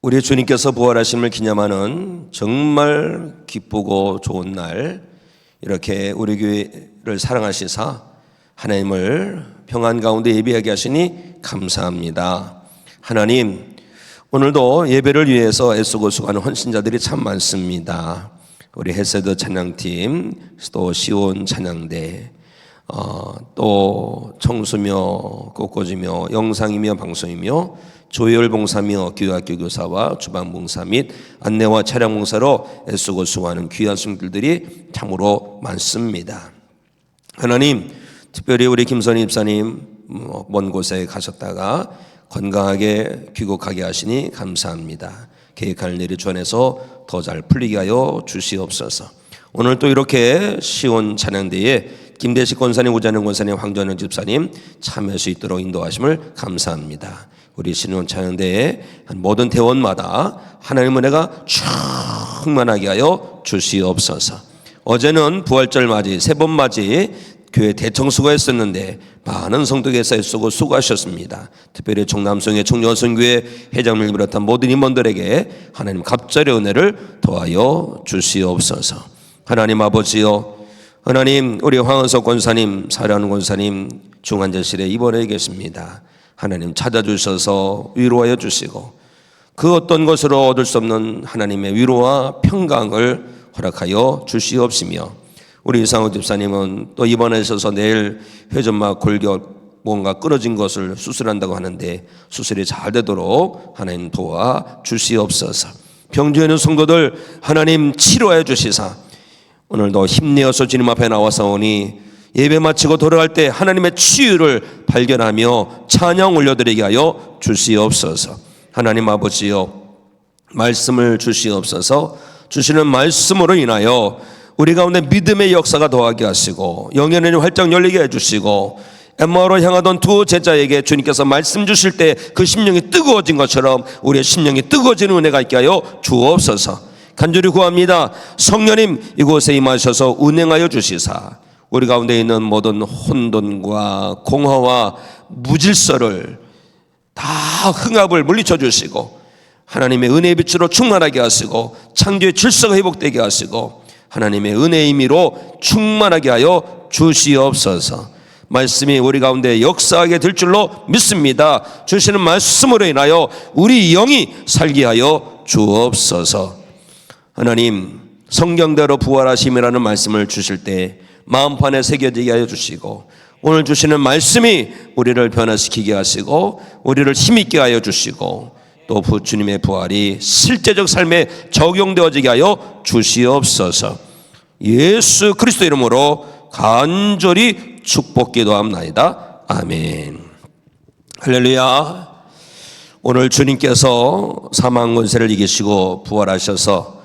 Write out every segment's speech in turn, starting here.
우리 주님께서 부활하심을 기념하는 정말 기쁘고 좋은 날, 이렇게 우리 교회를 사랑하시사 하나님을 평안 가운데 예배하게 하시니 감사합니다. 하나님, 오늘도 예배를 위해서 애쓰고 수고하는 헌신자들이 참 많습니다. 우리 헤세드 찬양팀, 또 시온 찬양대, 또 청수며 꽃꽂이며 영상이며 방송이며 조율봉사며 교학교 교사와 주방봉사 및 안내와 차량봉사로 애쓰고 수고하는 귀한 성들들이 참으로 많습니다. 하나님, 특별히 우리 김선희 집사님 먼 곳에 가셨다가 건강하게 귀국하게 하시니 감사합니다. 계획할 일이 주안에서 더 잘 풀리게 하여 주시옵소서. 오늘 또 이렇게 시온 찬양대에 김대식 권사님, 우자는 권사님, 황전영 집사님 참여할 수 있도록 인도하심을 감사합니다. 우리 시온 찬양대의 모든 대원마다 하나님의 은혜가 충만하게 하여 주시옵소서. 어제는 부활절 맞이, 세 번 맞이 교회 대청수가 했었는데 많은 성도께서 애쓰고 수고하셨습니다. 특별히 청남성의 청년선교회 회장님을 비롯한 모든 임원들에게 하나님 갑절의 은혜를 더하여 주시옵소서. 하나님 아버지여, 하나님 우리 황은석 권사님, 사려하는 권사님 중환자실에 입원해 계십니다. 하나님 찾아주셔서 위로하여 주시고 그 어떤 것으로 얻을 수 없는 하나님의 위로와 평강을 허락하여 주시옵시며, 우리 이상호 집사님은 또 입원하셔서 내일 회전막 골격 뭔가 끊어진 것을 수술한다고 하는데 수술이 잘 되도록 하나님 도와 주시옵소서. 병주에 있는 성도들 하나님 치료해 주시사 오늘도 힘내어서 주님 앞에 나와서오니 예배 마치고 돌아갈 때 하나님의 치유를 발견하며 찬양 올려드리게 하여 주시옵소서. 하나님 아버지여, 말씀을 주시옵소서. 주시는 말씀으로 인하여 우리 가운데 믿음의 역사가 더하게 하시고 영의 눈이 활짝 열리게 해주시고, 엠마오로 향하던 두 제자에게 주님께서 말씀 주실 때 그 심령이 뜨거워진 것처럼 우리의 심령이 뜨거워지는 은혜가 있게 하여 주옵소서. 간절히 구합니다. 성령님 이곳에 임하셔서 운행하여 주시사 우리 가운데 있는 모든 혼돈과 공허와 무질서를 다 흥합을 물리쳐 주시고 하나님의 은혜의 빛으로 충만하게 하시고 창조의 질서가 회복되게 하시고 하나님의 은혜의 임의로 충만하게 하여 주시옵소서. 말씀이 우리 가운데 역사하게 될 줄로 믿습니다. 주시는 말씀으로 인하여 우리 영이 살게 하여 주옵소서. 하나님, 성경대로 부활하심이라는 말씀을 주실 때 마음판에 새겨지게 하여 주시고 오늘 주시는 말씀이 우리를 변화시키게 하시고 우리를 힘있게 하여 주시고 또 주님의 부활이 실제적 삶에 적용되어지게 하여 주시옵소서. 예수 그리스도 이름으로 간절히 축복 기도합나이다. 아멘. 할렐루야. 오늘 주님께서 사망 권세를 이기시고 부활하셔서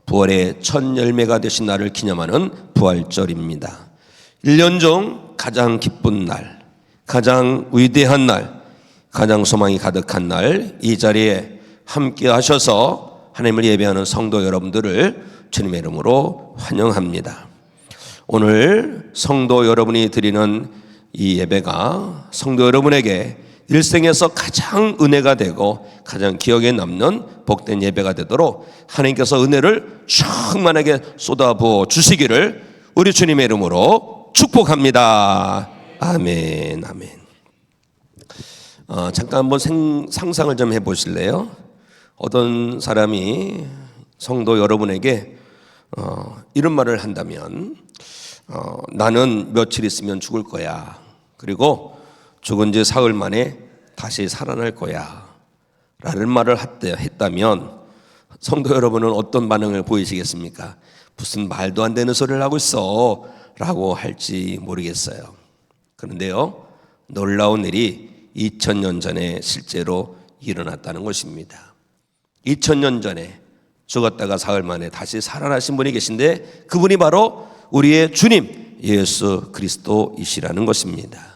부활의 첫 열매가 되신 날을 기념하는 부활절입니다. 1년 중 가장 기쁜 날, 가장 위대한 날, 가장 소망이 가득한 날, 이 자리에 함께 하셔서 하나님을 예배하는 성도 여러분들을 주님의 이름으로 환영합니다. 오늘 성도 여러분이 드리는 이 예배가 성도 여러분에게 일생에서 가장 은혜가 되고 가장 기억에 남는 복된 예배가 되도록 하나님께서 은혜를 충만하게 쏟아부어 주시기를 우리 주님의 이름으로 축복합니다. 아멘, 아멘. 잠깐 한번 상상을 좀 해보실래요? 어떤 사람이 성도 여러분에게 이런 말을 한다면 나는 며칠 있으면 죽을 거야. 그리고 죽은 지 사흘 만에 다시 살아날 거야 라는 말을 했다면 성도 여러분은 어떤 반응을 보이시겠습니까? 무슨 말도 안 되는 소리를 하고 있어 라고 할지 모르겠어요. 그런데요, 놀라운 일이 2000년 전에 실제로 일어났다는 것입니다. 2000년 전에 죽었다가 사흘 만에 다시 살아나신 분이 계신데 그분이 바로 우리의 주님 예수 그리스도이시라는 것입니다.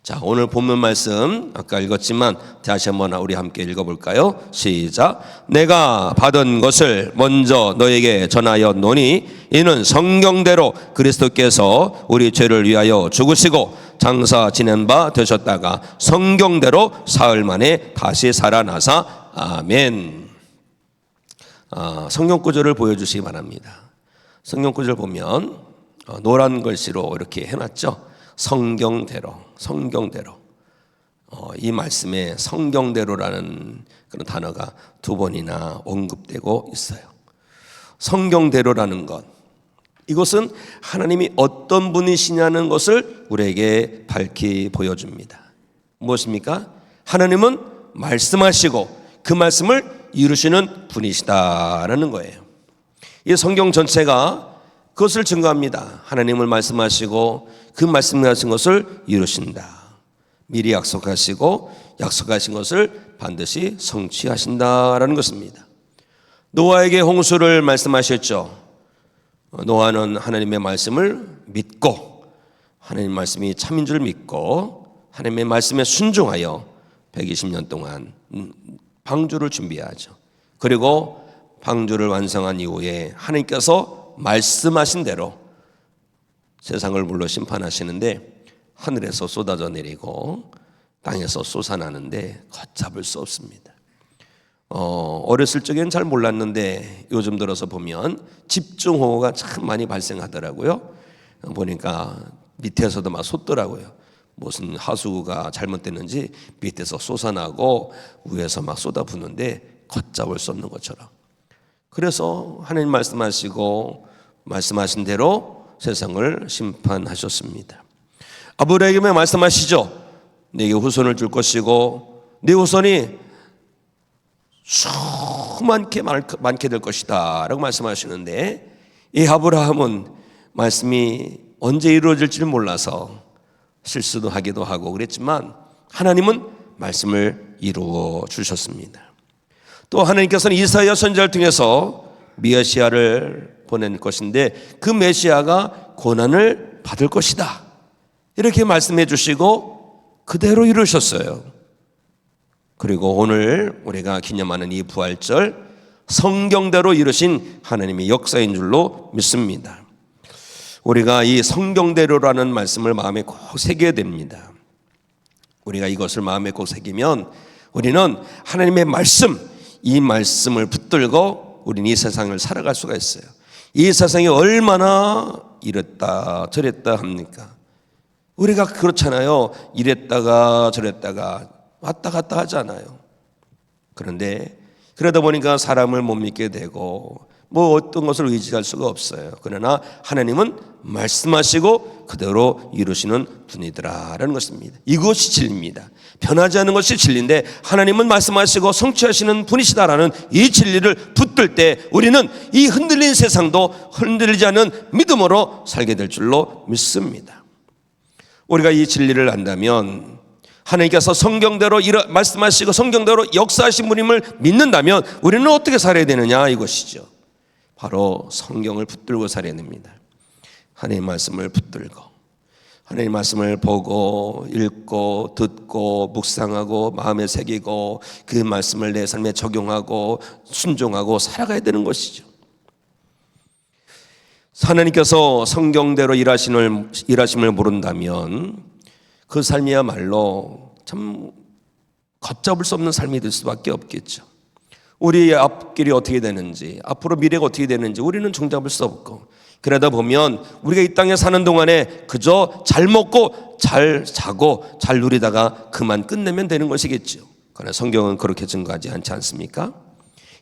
자, 오늘 본문 말씀 아까 읽었지만 다시 한번 우리 함께 읽어볼까요? 시작. 내가 받은 것을 먼저 너에게 전하였노니 이는 성경대로 그리스도께서 우리 죄를 위하여 죽으시고 장사 지낸 바 되셨다가 성경대로 사흘 만에 다시 살아나사. 아멘. 성경 구절을 보여주시기 바랍니다. 성경 구절 보면 노란 글씨로 이렇게 해놨죠. 성경대로. 이 말씀에 성경대로라는 그런 단어가 두 번이나 언급되고 있어요. 성경대로라는 것, 이것은 하나님이 어떤 분이시냐는 것을 우리에게 밝히 보여줍니다. 무엇입니까? 하나님은 말씀하시고 그 말씀을 이루시는 분이시다라는 거예요. 이 성경 전체가 그것을 증거합니다. 하나님을 말씀하시고 그 말씀하신 것을 이루신다. 미리 약속하시고 약속하신 것을 반드시 성취하신다라는 것입니다. 노아에게 홍수를 말씀하셨죠. 노아는 하나님의 말씀을 믿고 하나님 말씀이 참인 줄 믿고 하나님의 말씀에 순종하여 120년 동안 방주를 준비하죠. 그리고 방주를 완성한 이후에 하나님께서 말씀하신 대로 세상을 물로 심판하시는데 하늘에서 쏟아져 내리고 땅에서 솟아나는데 걷잡을 수 없습니다. 어렸을 적엔 잘 몰랐는데 요즘 들어서 보면 집중호우가 참 많이 발생하더라고요. 보니까 밑에서도 막 솟더라고요. 무슨 하수구가 잘못됐는지 밑에서 솟아나고 위에서 막 쏟아붓는데 걷잡을 수 없는 것처럼. 그래서 하나님 말씀하시고 말씀하신 대로 세상을 심판하셨습니다. 아브라함에게 말씀하시죠. 네게 후손을 줄 것이고 네 후손이 많게 될 것이다 라고 말씀하시는데, 이 아브라함은 말씀이 언제 이루어질지를 몰라서 실수도 하기도 하고 그랬지만 하나님은 말씀을 이루어 주셨습니다. 또 하나님께서는 이사야 선지자를 통해서 메시아를 보낸 것인데 그 메시아가 고난을 받을 것이다 이렇게 말씀해 주시고 그대로 이루셨어요. 그리고 오늘 우리가 기념하는 이 부활절, 성경대로 이루신 하나님의 역사인 줄로 믿습니다. 우리가 이 성경대로라는 말씀을 마음에 꼭 새겨야 됩니다. 우리가 이것을 마음에 꼭 새기면 우리는 하나님의 말씀, 이 말씀을 붙들고 우리는 이 세상을 살아갈 수가 있어요. 이 세상이 얼마나 이랬다 저랬다 합니까? 우리가 그렇잖아요. 이랬다가 저랬다가 왔다 갔다 하잖아요. 그런데 그러다 보니까 사람을 못 믿게 되고 뭐 어떤 것을 의지할 수가 없어요. 그러나 하나님은 말씀하시고 그대로 이루시는 분이더라라는 것입니다. 이것이 진리입니다. 변하지 않는 것이 진리인데 하나님은 말씀하시고 성취하시는 분이시다라는 이 진리를 붙들 때 우리는 이 흔들린 세상도 흔들리지 않는 믿음으로 살게 될 줄로 믿습니다. 우리가 이 진리를 안다면, 하나님께서 성경대로 말씀하시고 성경대로 역사하신 분임을 믿는다면 우리는 어떻게 살아야 되느냐 이것이죠. 바로 성경을 붙들고 살아야 됩니다. 하나님의 말씀을 붙들고 하나님의 말씀을 보고 읽고 듣고 묵상하고 마음에 새기고 그 말씀을 내 삶에 적용하고 순종하고 살아가야 되는 것이죠. 하나님께서 성경대로 일하심을 모른다면 그 삶이야말로 참 걷잡을 수 없는 삶이 될 수밖에 없겠죠. 우리의 앞길이 어떻게 되는지, 앞으로 미래가 어떻게 되는지 우리는 종잡을 수 없고, 그러다 보면 우리가 이 땅에 사는 동안에 그저 잘 먹고 잘 자고 잘 누리다가 그만 끝내면 되는 것이겠죠. 그러나 성경은 그렇게 증거하지 않지 않습니까?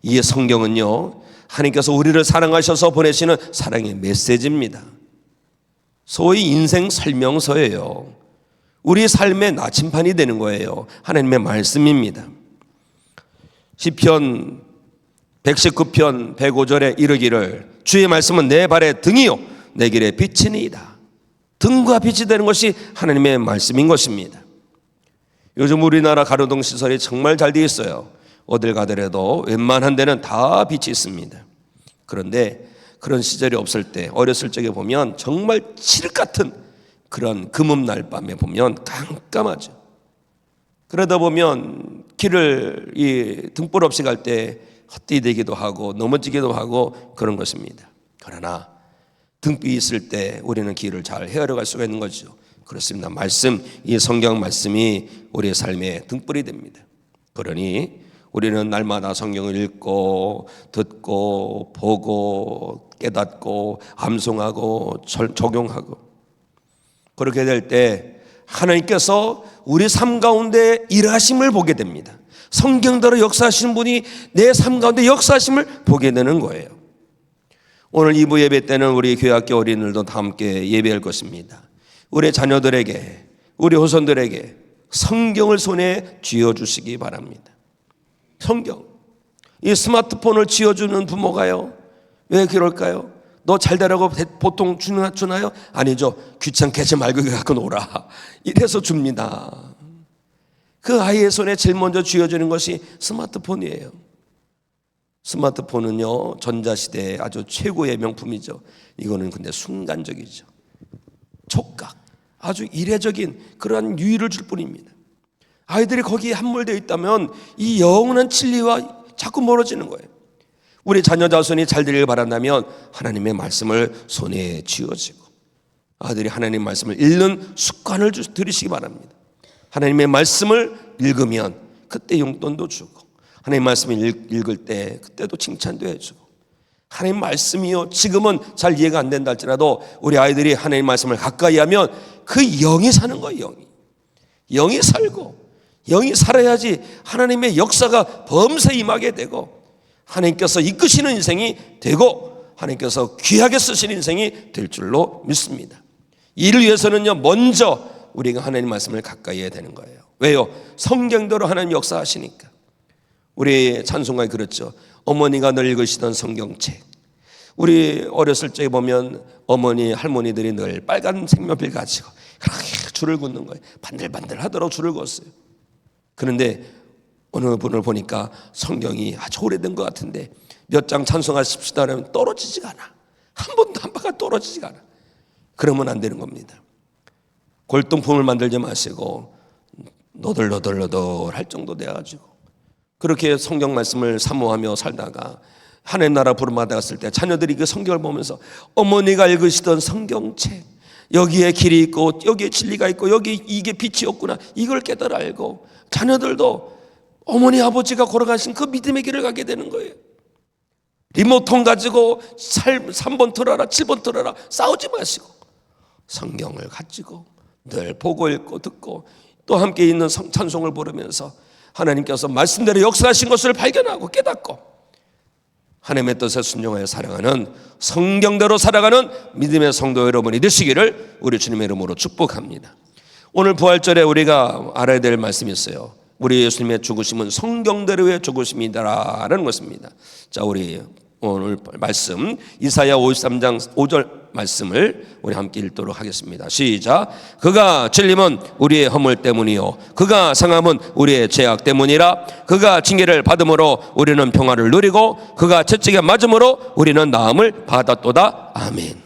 이 성경은요, 하나님께서 우리를 사랑하셔서 보내시는 사랑의 메시지입니다. 소위 인생 설명서예요. 우리 삶의 나침판이 되는 거예요. 하나님의 말씀입니다. 시편 119편 105절에 이르기를 주의 말씀은 내 발의 등이요 내 길의 빛이니이다. 등과 빛이 되는 것이 하나님의 말씀인 것입니다. 요즘 우리나라 가로등 시설이 정말 잘 되어 있어요. 어딜 가더라도 웬만한 데는 다 빛이 있습니다. 그런데 그런 시절이 없을 때, 어렸을 적에 보면 정말 칠흑 같은 그런 금음날 밤에 보면 깜깜하죠. 그러다 보면 길을 이 등불 없이 갈 때 헛디디기도 하고 넘어지기도 하고 그런 것입니다. 그러나 등불이 있을 때 우리는 길을 잘 헤아려 갈 수가 있는 거죠. 그렇습니다. 말씀, 이 성경 말씀이 우리의 삶의 등불이 됩니다. 그러니 우리는 날마다 성경을 읽고 듣고 보고 깨닫고 암송하고 적용하고, 그렇게 될 때 하나님께서 우리 삶 가운데 일하심을 보게 됩니다. 성경대로 역사하시는 분이 내 삶 가운데 역사하심을 보게 되는 거예요. 오늘 2부 예배 때는 우리 교회학교 어린이들도 다 함께 예배할 것입니다. 우리 자녀들에게, 우리 후손들에게 성경을 손에 쥐어주시기 바랍니다. 성경, 이 스마트폰을 쥐어주는 부모가요, 왜 그럴까요? 너 잘 되라고 보통 주나요? 아니죠. 귀찮게 하지 말고 이거 갖고 놀아, 이래서 줍니다. 그 아이의 손에 제일 먼저 쥐어주는 것이 스마트폰이에요. 스마트폰은요, 전자시대의 아주 최고의 명품이죠. 이거는 근데 순간적이죠. 촉각, 아주 이례적인 그러한 유의를 줄 뿐입니다. 아이들이 거기에 함몰되어 있다면 이 영원한 진리와 자꾸 멀어지는 거예요. 우리 자녀 자손이 잘 되길 바란다면 하나님의 말씀을 손에 쥐어지고 아들이 하나님의 말씀을 읽는 습관을 들이시기 바랍니다. 하나님의 말씀을 읽으면 그때 용돈도 주고, 하나님의 말씀을 읽을 때 그때도 칭찬도 해주고, 하나님 말씀이요, 지금은 잘 이해가 안 된다 할지라도 우리 아이들이 하나님 말씀을 가까이 하면 그 영이 사는 거예요. 영이 살고, 영이 살아야지 하나님의 역사가 범사에 임하게 되고, 하나님께서 이끄시는 인생이 되고, 하나님께서 귀하게 쓰시는 인생이 될 줄로 믿습니다. 이를 위해서는요, 먼저 우리가 하나님 말씀을 가까이 해야 되는 거예요. 왜요? 성경대로 하나님 역사하시니까. 우리 찬송가에 그렇죠. 어머니가 늘 읽으시던 성경책. 우리 어렸을 적에 보면 어머니, 할머니들이 늘 빨간 색연필 가지고 그렇게 줄을 긋는 거예요. 반들반들 하도록 줄을 긋었어요. 그런데 어느 분을 보니까 성경이 아주 오래된 것 같은데 몇 장 찬송하십시다 하면 떨어지지가 않아. 한 번도 한 바가 떨어지지가 않아. 그러면 안 되는 겁니다. 골동품을 만들지 마시고 너덜너덜너덜 할 정도 돼가지고 그렇게 성경 말씀을 사모하며 살다가 하나님 나라 부름받아 갔을 때 자녀들이 그 성경을 보면서 어머니가 읽으시던 성경책, 여기에 길이 있고 여기에 진리가 있고 여기 이게 빛이었구나, 이걸 깨달아 알고 자녀들도 어머니 아버지가 걸어가신 그 믿음의 길을 가게 되는 거예요. 리모컨 가지고 3번 틀어라 7번 틀어라 싸우지 마시고 성경을 가지고 늘 보고 읽고 듣고 또 함께 있는 찬송을 부르면서 하나님께서 말씀대로 역사하신 것을 발견하고 깨닫고 하나님의 뜻에 순종하여 살아가는, 성경대로 살아가는 믿음의 성도 여러분이 되시기를 우리 주님의 이름으로 축복합니다. 오늘 부활절에 우리가 알아야 될 말씀이 있어요. 우리 예수님의 죽으심은 성경대로의 죽으심이다라는 것입니다. 자, 우리 오늘 말씀 이사야 53장 5절 말씀을 우리 함께 읽도록 하겠습니다. 시작. 그가 찔림은 우리의 허물 때문이요 그가 상함은 우리의 죄악 때문이라. 그가 징계를 받음으로 우리는 평화를 누리고 그가 채찍에 맞음으로 우리는 나음을 받았도다. 아멘.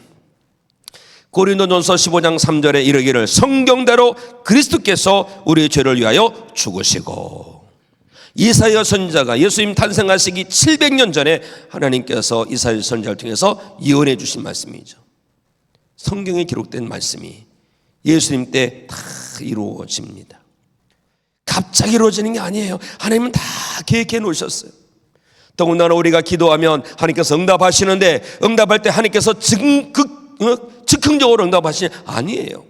고린도전서 15장 3절에 이르기를 성경대로 그리스도께서 우리의 죄를 위하여 죽으시고. 이사야 선지자가 예수님 탄생하시기 700년 전에 하나님께서 이사야 선지자를 통해서 예언해 주신 말씀이죠. 성경에 기록된 말씀이 예수님 때 다 이루어집니다. 갑자기 이루어지는 게 아니에요. 하나님은 다 계획해 놓으셨어요. 더군다나 우리가 기도하면 하나님께서 응답하시는데 응답할 때 하나님께서 즉흥적으로 응답하시는 아니에요.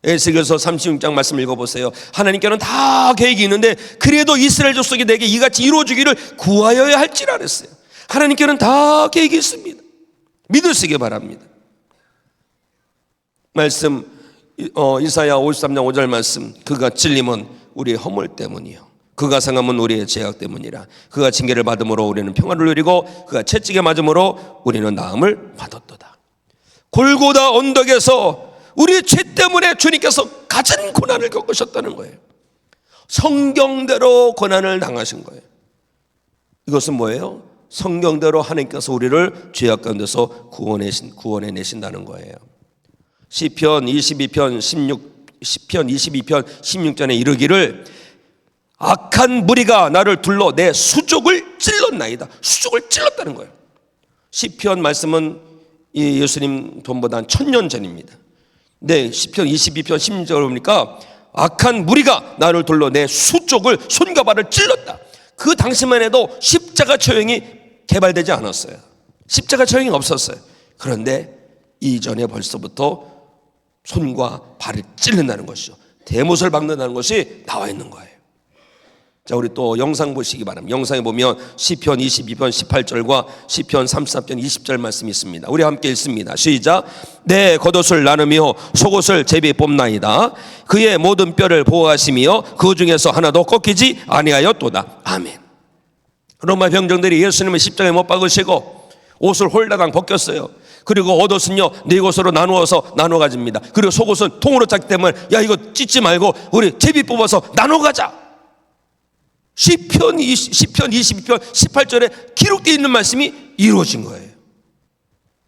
에스겔서 36장 말씀 읽어보세요. 하나님께는 다 계획이 있는데 그래도 이스라엘 족속이 내게 이같이 이루어지기를 구하여야 할지라 그랬어요. 하나님께는 다 계획이 있습니다. 믿으시기 바랍니다. 말씀 이사야 53장 5절 말씀, 그가 찔림은 우리의 허물 때문이요 그가 상함은 우리의 죄악 때문이라. 그가 징계를 받음으로 우리는 평화를 누리고 그가 채찍에 맞음으로 우리는 나음을 받았도다. 골고다 언덕에서 우리의 죄 때문에 주님께서 가진 고난을 겪으셨다는 거예요. 성경대로 고난을 당하신 거예요. 이것은 뭐예요? 성경대로 하나님께서 우리를 죄악 가운데서 구원해내신다는 거예요. 시편 22편 16절에 이르기를 악한 무리가 나를 둘러 내 수족을 찔렀나이다. 수족을 찔렀다는 거예요. 시편 말씀은 예수님 돈보다 1000년 전입니다. 네, 시편 22편 16절을 보니까 악한 무리가 나를 둘러 내 수족을 손과 발을 찔렀다. 그 당시만 해도 십자가 처형이 개발되지 않았어요. 십자가 처형이 없었어요. 그런데 이전에 벌써부터 손과 발을 찔른다는 것이죠. 대못을 박는다는 것이 나와 있는 거예요. 자, 우리 또 영상 보시기 바랍니다. 영상에 보면 시편 22편 18절과 시편 33편 20절 말씀이 있습니다. 우리 함께 읽습니다. 시작. 내 겉옷을 나누며 속옷을 제비 뽑나이다. 그의 모든 뼈를 보호하시며 그 중에서 하나도 꺾이지 아니하였도다. 아멘. 로마 병정들이 예수님을 십자가에 못 박으시고 옷을 홀라당 벗겼어요. 그리고 겉옷은요 네 곳으로 나누어서 나눠 가집니다. 그리고 속옷은 통으로 짰기 때문에 야 이거 찢지 말고 우리 제비 뽑아서 나눠 가자. 시편 22편 18절에 기록되어 있는 말씀이 이루어진 거예요.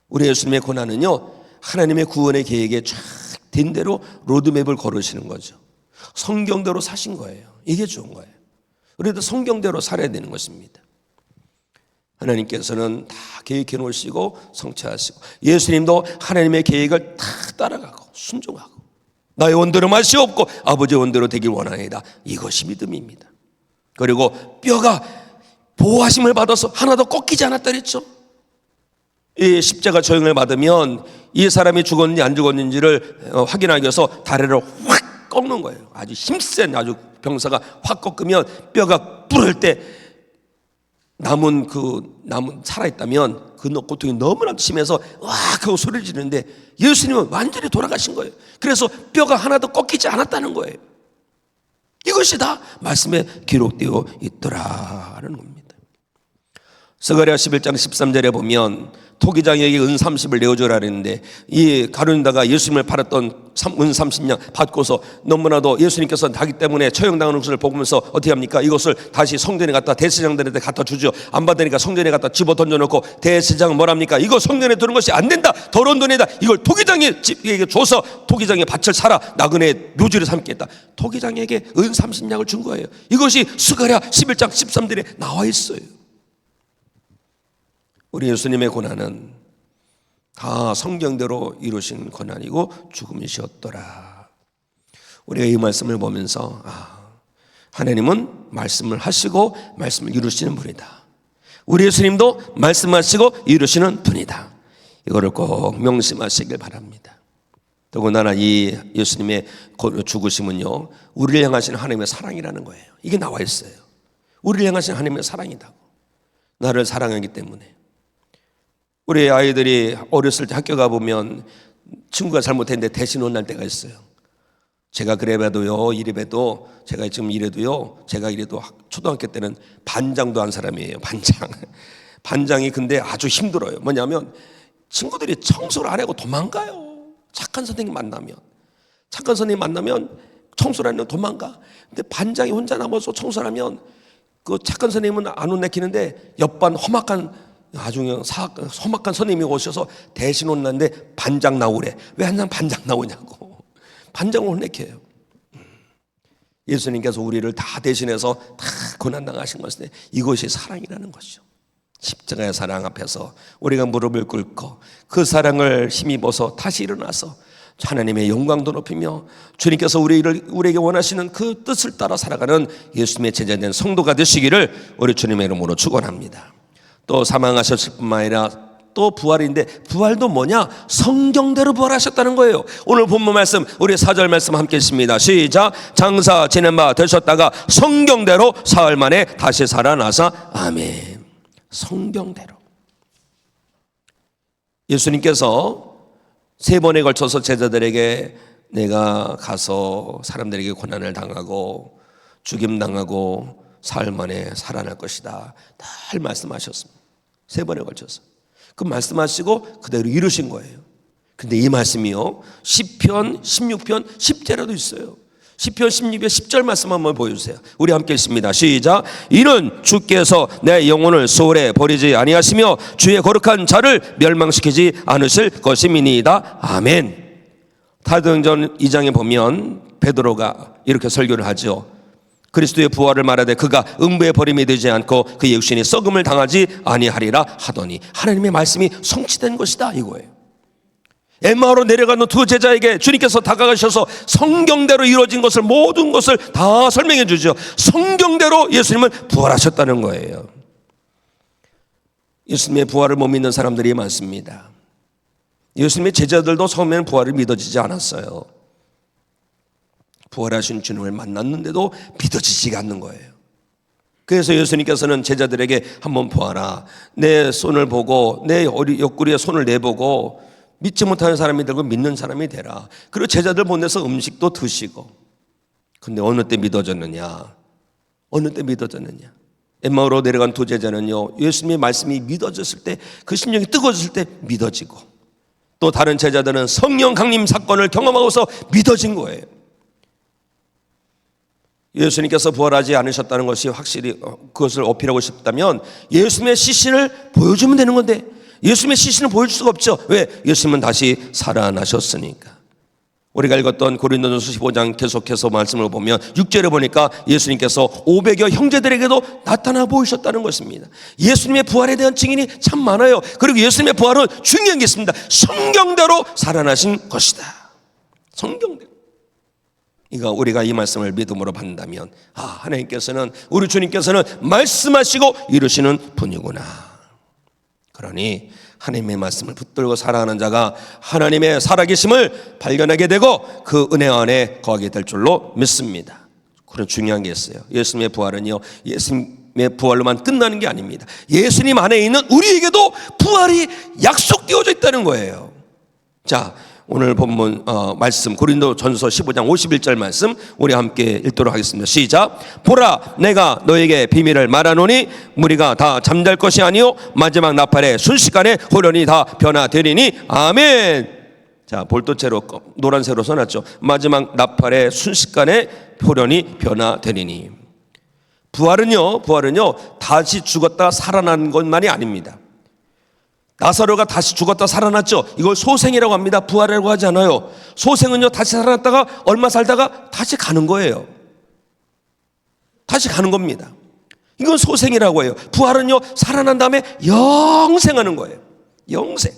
우리 예수님의 고난은요 하나님의 구원의 계획에 쫙 된 대로 로드맵을 걸으시는 거죠. 성경대로 사신 거예요. 이게 좋은 거예요. 우리도 성경대로 살아야 되는 것입니다. 하나님께서는 다 계획해 놓으시고 성취하시고, 예수님도 하나님의 계획을 다 따라가고 순종하고, 나의 원대로 마시옵고 아버지의 원대로 되길 원하나이다. 이것이 믿음입니다. 그리고 뼈가 보호하심을 받아서 하나도 꺾이지 않았다 그랬죠. 이 십자가 처형을 받으면 이 사람이 죽었는지 안 죽었는지를 확인하기 위해서 다리를 확 꺾는 거예요. 아주 힘센 아주 병사가 확 꺾으면 뼈가 부를 때 남은 살아있다면 그 고통이 너무나 심해서 와 그 소리를 지르는데 예수님은 완전히 돌아가신 거예요. 그래서 뼈가 하나도 꺾이지 않았다는 거예요. 이것이 다 말씀에 기록되어 있더라라는 겁니다. 스가랴 11장 13절에 보면 토기장에게 은 30을 내어주라 그랬는데, 이 가룟유다가 예수님을 팔았던 은 30냥 받고서 너무나도 예수님께서 자기 때문에 처형당하는 것을 보면서 어떻게 합니까? 이것을 다시 성전에 갖다 대제사장들한테 갖다 주죠. 안 받으니까 성전에 갖다 집어 던져놓고, 대제사장은 뭐랍니까? 이거 성전에 두는 것이 안 된다, 더러운 돈이다, 이걸 토기장에게 줘서 토기장의 밭을 사라, 나그네 묘지를 삼겠다. 토기장에게 은 30냥을 준 거예요. 이것이 스가랴 11장 13절에 나와 있어요. 우리 예수님의 고난은 다 성경대로 이루신 고난이고 죽음이셨더라. 우리가 이 말씀을 보면서 하나님은 말씀을 하시고 말씀을 이루시는 분이다. 우리 예수님도 말씀하시고 이루시는 분이다. 이거를 꼭 명심하시길 바랍니다. 더군다나 이 예수님의 죽으심은요 우리를 향하신 하나님의 사랑이라는 거예요. 이게 나와 있어요. 우리를 향하신 하나님의 사랑이다. 나를 사랑하기 때문에. 우리 아이들이 어렸을 때 학교 가보면 친구가 잘못했는데 대신 혼날 때가 있어요. 제가 그래봐도요, 이래봐도, 제가 지금 이래도요, 제가 이래도 초등학교 때는 반장도 한 사람이에요. 반장이 근데 아주 힘들어요. 뭐냐면 친구들이 청소를 안 하고 도망가요. 착한 선생님 만나면 청소를 안 하고 도망가. 근데 반장이 혼자 남아서 청소를 하면 그 착한 선생님은 안 혼내키는데 옆반 험악한 아주 험악한 선생님이 오셔서 대신 혼났는데 반장 나오래. 왜 항상 반장 나오냐고. 반장을 혼내켜요. 예수님께서 우리를 다 대신해서 다 고난당하신 것인데 이것이 사랑이라는 것이죠. 십자가의 사랑 앞에서 우리가 무릎을 꿇고 그 사랑을 힘입어서 다시 일어나서 하나님의 영광도 높이며 주님께서 우리에게 원하시는 그 뜻을 따라 살아가는 예수님의 제자된 성도가 되시기를 우리 주님의 이름으로 축원합니다. 또 사망하셨을 뿐만 아니라 또 부활인데, 부활도 뭐냐? 성경대로 부활하셨다는 거예요. 오늘 본문 말씀 우리 4절 말씀 함께 읽습니다. 시작. 장사 지낸 바 되셨다가 성경대로 사흘 만에 다시 살아나사. 아멘. 성경대로. 예수님께서 3번에 걸쳐서 제자들에게 내가 가서 사람들에게 고난을 당하고 죽임당하고 사흘 만에 살아날 것이다, 늘 말씀하셨습니다. 3번에 걸쳐서 그 말씀하시고 그대로 이루신 거예요. 근데 이 말씀이요 시편 16편 10절에도 있어요. 시편 16편 10절 말씀 한번 보여주세요. 우리 함께 읽습니다. 시작. 이는 주께서 내 영혼을 소홀히 버리지 아니하시며 주의 거룩한 자를 멸망시키지 않으실 것임이니이다. 아멘. 사도행전 2장에 보면 베드로가 이렇게 설교를 하죠. 그리스도의 부활을 말하되 그가 음부에 버림이 되지 않고 그의 육신이 썩음을 당하지 아니하리라 하더니, 하나님의 말씀이 성취된 것이다 이거예요. 엠마오로 내려가는 두 제자에게 주님께서 다가가셔서 성경대로 이루어진 것을, 모든 것을 다 설명해 주죠. 성경대로 예수님은 부활하셨다는 거예요. 예수님의 부활을 못 믿는 사람들이 많습니다. 예수님의 제자들도 처음에는 부활을 믿어지지 않았어요. 부활하신 주님을 만났는데도 믿어지지가 않는 거예요. 그래서 예수님께서는 제자들에게 한번 보아라, 내 손을 보고 내 옆구리에 손을 내보고 믿지 못하는 사람이 되고 믿는 사람이 되라. 그리고 제자들 보내서 음식도 드시고. 근데 어느 때 믿어졌느냐? 어느 때 믿어졌느냐? 엠마오로 내려간 두 제자는요, 예수님의 말씀이 믿어졌을 때, 그 심령이 뜨거워졌을 때 믿어지고, 또 다른 제자들은 성령 강림 사건을 경험하고서 믿어진 거예요. 예수님께서 부활하지 않으셨다는 것이 확실히 그것을 어필하고 싶다면 예수님의 시신을 보여주면 되는 건데, 예수님의 시신을 보여줄 수가 없죠. 왜? 예수님은 다시 살아나셨으니까. 우리가 읽었던 고린도전서 15장 계속해서 말씀을 보면 6절에 보니까 예수님께서 500여 형제들에게도 나타나 보이셨다는 것입니다. 예수님의 부활에 대한 증인이 참 많아요. 그리고 예수님의 부활은 중요한 게 있습니다. 성경대로 살아나신 것이다. 성경대로. 이거 우리가 이 말씀을 믿음으로 받는다면, 하나님께서는, 우리 주님께서는 말씀하시고 이루시는 분이구나. 그러니 하나님의 말씀을 붙들고 살아가는 자가 하나님의 살아계심을 발견하게 되고 그 은혜 안에 거하게 될 줄로 믿습니다. 그런 중요한 게 있어요. 예수님의 부활은요, 예수님의 부활로만 끝나는 게 아닙니다. 예수님 안에 있는 우리에게도 부활이 약속되어져 있다는 거예요. 자, 오늘 본문 말씀 고린도전서 15장 51절 말씀 우리 함께 읽도록 하겠습니다. 시작. 보라, 내가 너에게 비밀을 말하노니 무리가 다 잠잘 것이 아니요 마지막 나팔에 순식간에 호련히 다 변화되리니. 아멘. 자, 볼도체로 노란색으로 써놨죠. 마지막 나팔에 순식간에 호련히 변화되리니. 부활은요 다시 죽었다 살아난 것만이 아닙니다. 나사로가 다시 죽었다 살아났죠. 이걸 소생이라고 합니다. 부활이라고 하지 않아요. 소생은요, 다시 살아났다가 얼마 살다가 다시 가는 거예요. 다시 가는 겁니다. 이건 소생이라고 해요. 부활은요, 살아난 다음에 영생하는 거예요. 영생.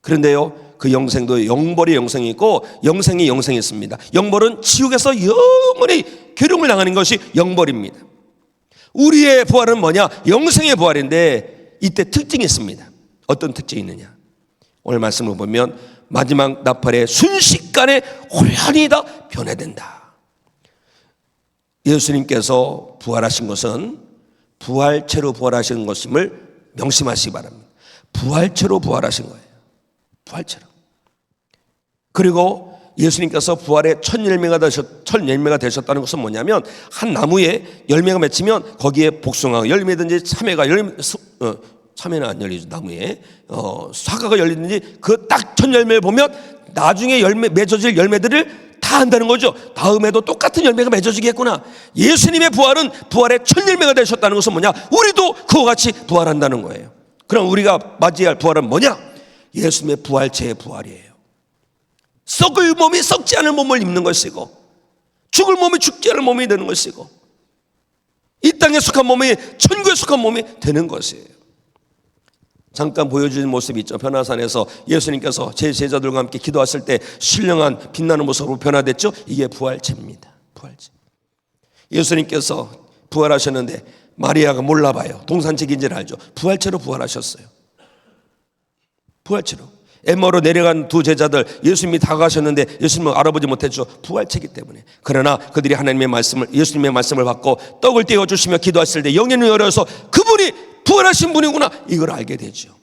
그런데요, 그 영생도 영벌의 영생이 있고 영생이 영생이 있습니다. 영벌은 지옥에서 영원히 괴로움을 당하는 것이 영벌입니다. 우리의 부활은 뭐냐? 영생의 부활인데 이때 특징이 있습니다. 어떤 특징이 있느냐? 오늘 말씀을 보면 마지막 나팔에 순식간에 호련히 다 변화된다. 예수님께서 부활하신 것은 부활체로 부활하신 것임을 명심하시기 바랍니다. 부활체로 부활하신 거예요. 부활체로. 그리고 예수님께서 부활의 첫 열매가 되셨다는 것은 뭐냐면, 한 나무에 열매가 맺히면 거기에 복숭아가 열매든지 참외는 안 열리죠. 나무에 사과가 열리든지 그 딱 첫 열매를 보면 나중에 맺어질 열매들을 다 한다는 거죠. 다음에도 똑같은 열매가 맺어지겠구나. 예수님의 부활은 부활의 첫 열매가 되셨다는 것은 뭐냐? 우리도 그와 같이 부활한다는 거예요. 그럼 우리가 맞이할 부활은 뭐냐? 예수님의 부활체의 부활이에요. 썩을 몸이 썩지 않을 몸을 입는 것이고, 죽을 몸이 죽지 않을 몸이 되는 것이고, 이 땅에 속한 몸이 천국에 속한 몸이 되는 것이에요. 잠깐 보여주신 모습이 있죠. 변화산에서 예수님께서 제 제자들과 함께 기도하실 때 신령한 빛나는 모습으로 변화됐죠. 이게 부활체입니다. 부활체. 예수님께서 부활하셨는데 마리아가 몰라봐요. 동산책인지를 알죠. 부활체로 부활하셨어요. 부활체로. 엠마오로 내려간 두 제자들, 예수님이 다가가셨는데 예수님은 알아보지 못했죠. 부활체이기 때문에. 그러나 그들이 하나님의 말씀을, 예수님의 말씀을 받고 떡을 떼어주시며 기도하실 때 영의 눈이 열려서 그분이 부활하신 분이구나, 이걸 알게 되죠.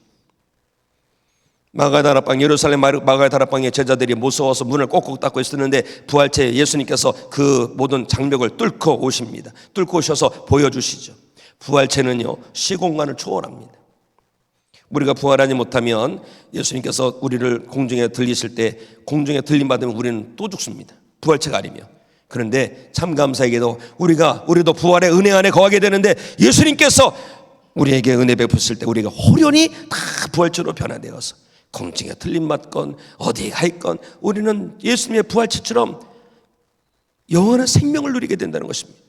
마가다락방, 예루살렘 마가다락방의 제자들이 무서워서 문을 꼭꼭 닫고 있었는데 부활체 예수님께서 그 모든 장벽을 뚫고 오십니다. 뚫고 오셔서 보여주시죠. 부활체는요, 시공간을 초월합니다. 우리가 부활하지 못하면 예수님께서 우리를 공중에 들리실 때, 공중에 들림 받으면 우리는 또 죽습니다. 부활체가 아니면. 그런데 참 감사하게도 우리도 부활의 은혜 안에 거하게 되는데, 예수님께서 우리에게 은혜 베푸실 때 우리가 호련히 다 부활체로 변화되어서 공중에 들림 받건 어디에 가 있건 우리는 예수님의 부활체처럼 영원한 생명을 누리게 된다는 것입니다.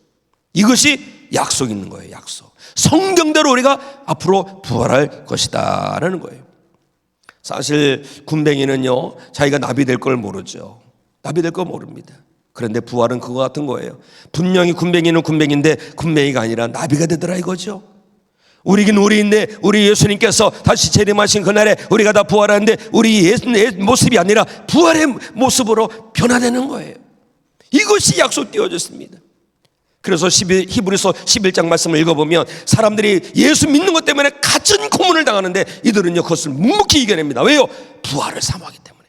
이것이 약속 있는 거예요. 약속. 성경대로 우리가 앞으로 부활할 것이다 라는 거예요. 사실 군뱅이는요, 자기가 나비 될 걸 모르죠. 나비 될 걸 모릅니다. 그런데 부활은 그거 같은 거예요. 분명히 군뱅이는 군뱅인데 군뱅이가 아니라 나비가 되더라 이거죠. 우리긴 우리인데 우리 예수님께서 다시 재림하신 그날에 우리가 다 부활하는데 우리 예수의 모습이 아니라 부활의 모습으로 변화되는 거예요. 이것이 약속되어졌습니다. 그래서 히브리서 11장 말씀을 읽어보면 사람들이 예수 믿는 것 때문에 갇힌 고문을 당하는데 이들은요 그것을 묵묵히 이겨냅니다. 왜요? 부활을 사모하기 때문에.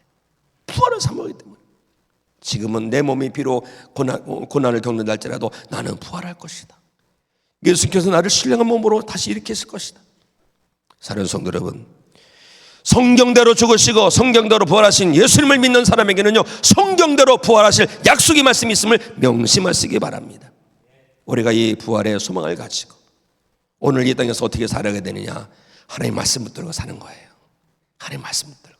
부활을 사모하기 때문에. 지금은 내 몸이 비록 고난을 겪는 날짜라도 나는 부활할 것이다. 예수께서 나를 신령한 몸으로 다시 일으켰을 것이다. 사랑하는 성도 여러분, 성경대로 죽으시고 성경대로 부활하신 예수님을 믿는 사람에게는요 성경대로 부활하실 약속의 말씀이 있음을 명심하시기 바랍니다. 우리가 이 부활의 소망을 가지고 오늘 이 땅에서 어떻게 살아가야 되느냐, 하나님 말씀 붙들고 사는 거예요. 하나님 말씀 붙들고.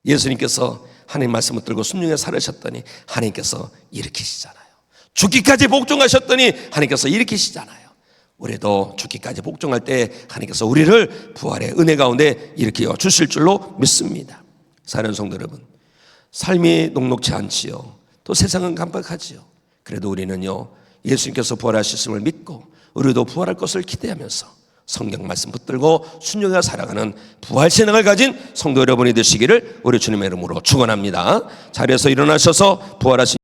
예수님께서 하나님 말씀 붙들고 순종해 살으셨더니 하나님께서 일으키시잖아요. 죽기까지 복종하셨더니 하나님께서 일으키시잖아요. 우리도 죽기까지 복종할 때 하나님께서 우리를 부활의 은혜 가운데 일으켜 주실 줄로 믿습니다. 사랑하는 성도 여러분, 삶이 녹록지 않지요. 또 세상은 깜빡하지요. 그래도 우리는요 예수님께서 부활하셨음을 믿고 우리도 부활할 것을 기대하면서 성경 말씀 붙들고 순종해 살아가는 부활 신앙을 가진 성도 여러분이 되시기를 우리 주님의 이름으로 축원합니다. 자리에서 일어나셔서 부활하신